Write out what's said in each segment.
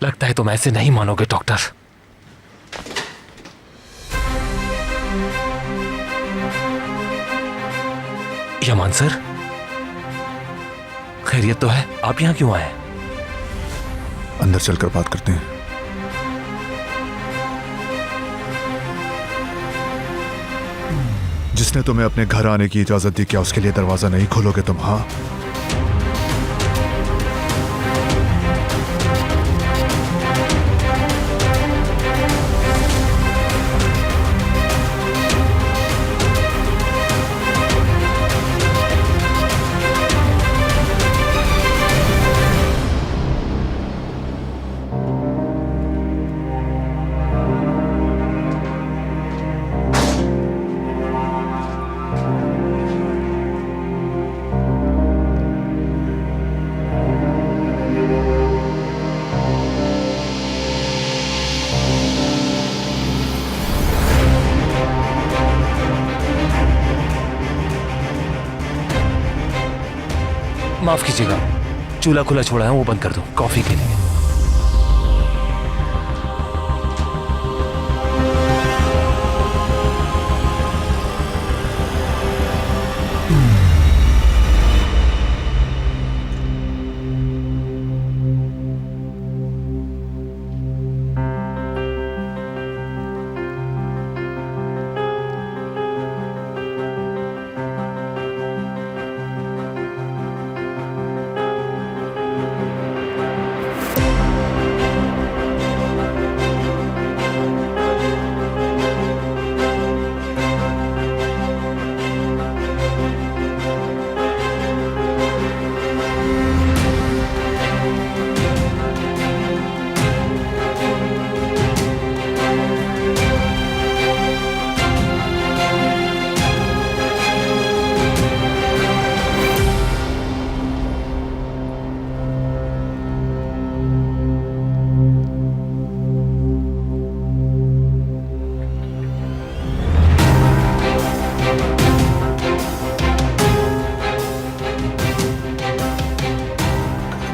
लगता है तुम ऐसे नहीं मानोगे डॉक्टर। यमान सर, खैरियत तो है? आप यहां क्यों आए? अंदर चलकर बात करते हैं। जिसने तुम्हें अपने घर आने की इजाजत दी, क्या उसके लिए दरवाजा नहीं खोलोगे तुम? हाँ, माफ कीजिएगा, चूल्हा खुला छोड़ा है, वो बंद कर दो कॉफी के लिए।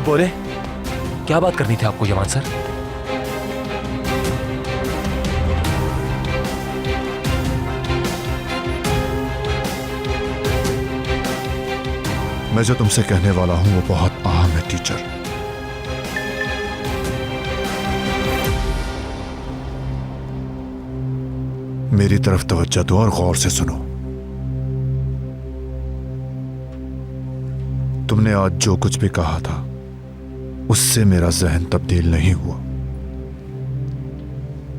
बोले, क्या बात करनी थी आपको यमान सर? मैं जो तुमसे कहने वाला हूं वो बहुत अहम है टीचर। मेरी तरफ तवज्जो दो और गौर से सुनो। तुमने आज जो कुछ भी कहा था उससे मेरा जहन तब्दील नहीं हुआ।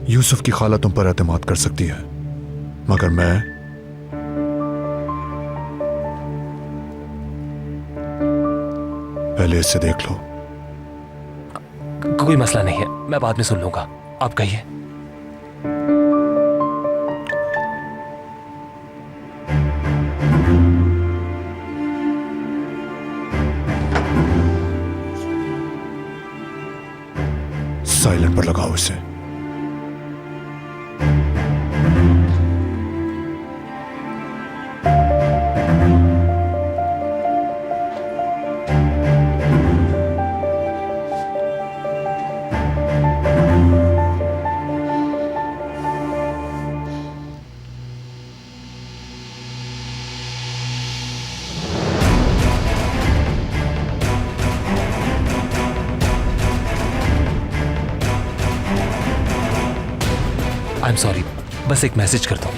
यूसुफ की खाला तुम पर एतमाद कर सकती है, मगर मैं पहले इसे देख लो। कोई मसला नहीं है, मैं बाद में सुन लूंगा, आप कहिए। साइलेंट पर लगाओ इसे। आई एम सॉरी, बस एक मैसेज करता हूं।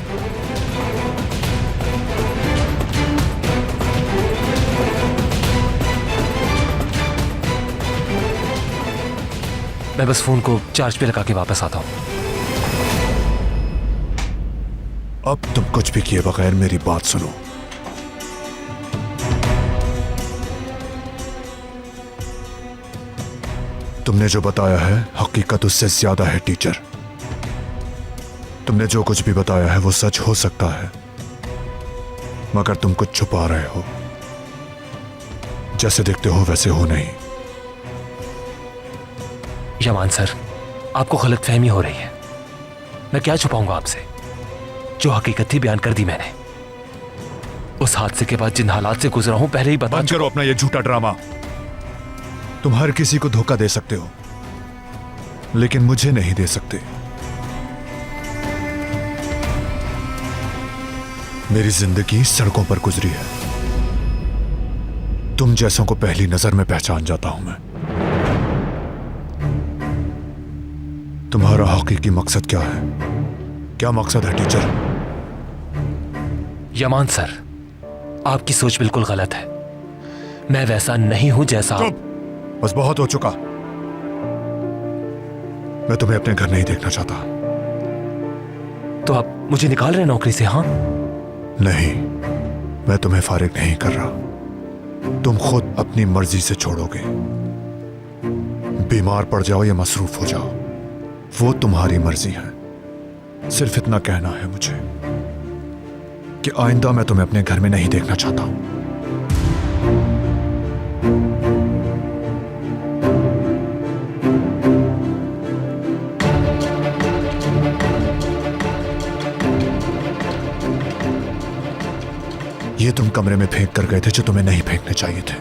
मैं बस फोन को चार्ज पे लगा के वापस आता हूं। अब तुम कुछ भी किए बगैर मेरी बात सुनो। तुमने जो बताया है हकीकत उससे ज्यादा है टीचर। तुमने जो कुछ भी बताया है वो सच हो सकता है, मगर तुम कुछ छुपा रहे हो। जैसे दिखते हो वैसे हो नहीं। यमान सर, आपको गलतफहमी हो रही है। मैं क्या छुपाऊंगा आपसे? जो हकीकत थी बयान कर दी मैंने। उस हादसे के बाद जिन हालात से गुजरा हूं पहले ही बता बंद करो अपना ये झूठा ड्रामा। तुम हर किसी को धोखा दे सकते हो, लेकिन मुझे नहीं दे सकते। मेरी जिंदगी सड़कों पर गुजरी है। तुम जैसों को पहली नजर में पहचान जाता हूं मैं। तुम्हारा हकीकी मकसद क्या है? क्या मकसद है टीचर? यमान सर, आपकी सोच बिल्कुल गलत है। मैं वैसा नहीं हूं जैसा चुप! बस बहुत हो चुका। मैं तुम्हें अपने घर नहीं देखना चाहता। तो आप मुझे निकाल रहे हैं नौकरी से? हाँ, नहीं, मैं तुम्हें फारिग नहीं कर रहा। तुम खुद अपनी मर्जी से छोड़ोगे। बीमार पड़ जाओ या मसरूफ हो जाओ, वो तुम्हारी मर्जी है। सिर्फ इतना कहना है मुझे कि आइंदा मैं तुम्हें अपने घर में नहीं देखना चाहता हूं। ये तुम कमरे में फेंक कर गए थे जो तुम्हें नहीं फेंकने चाहिए थे।